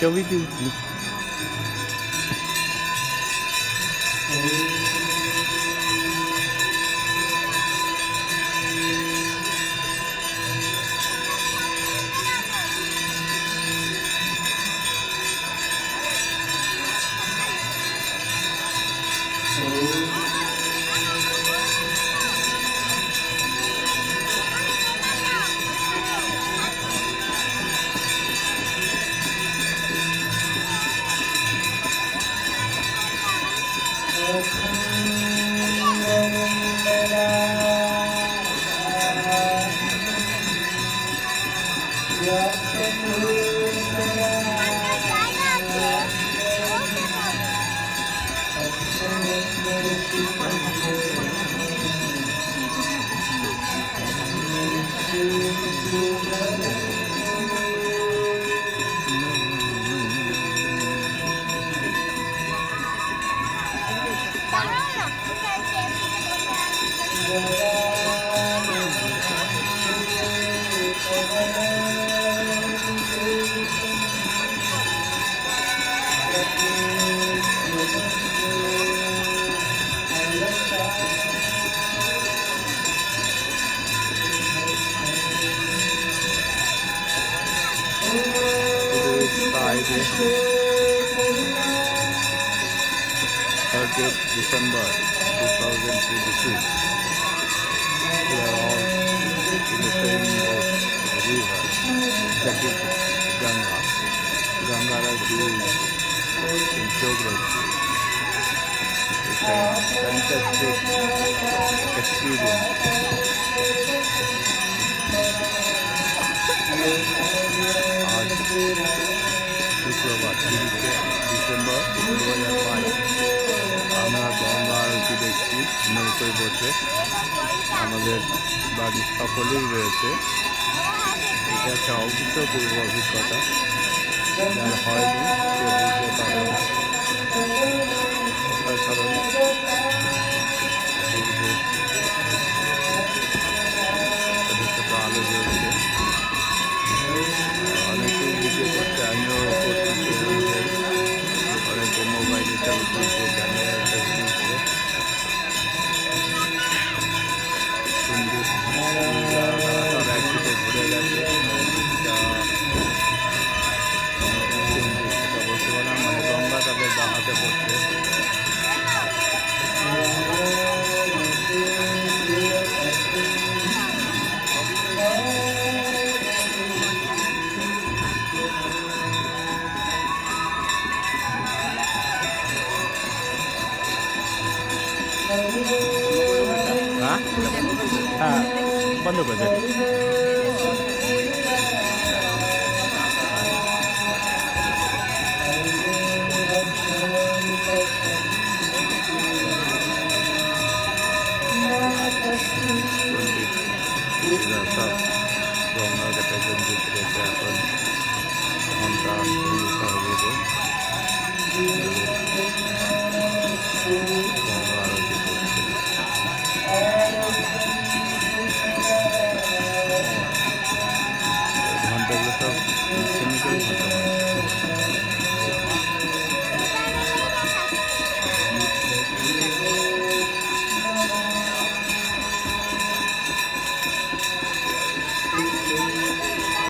ছবি তুলছি। Friday, 30th December 2022. We are all in the same boat, the river, that is Ganga. Ganga is in progress. It's a fantastic experience. শুক্রবার 30 December 2005 আমরা গঙ্গা আরতি দেখছি নৌকোয় বসে। আমাদের বাড়ির সকলেই রয়েছে। এটা একটা অভূতপূর্ব অভিজ্ঞতা, যার হয়নি সে বুঝতে পারে না। অসাধারণ আলো জ্বলছে, অনেকেই ভিডিও করছে, আমিও করছি। অনেকে মোবাইলে ছবি তুলছে, ক্যামেরায় ছবি তুলছে। সুন্দর সব একসাথে ঘুরে গেছে। সেটা বলতে পারলাম, মানে গঙ্গা তাদের বাহাতে পড়ছে। হ্যাঁ, বন্ধ করে দেন। সব গঙ্গাকে পেছন দিক রেখে এখন ঘন্টা হবে।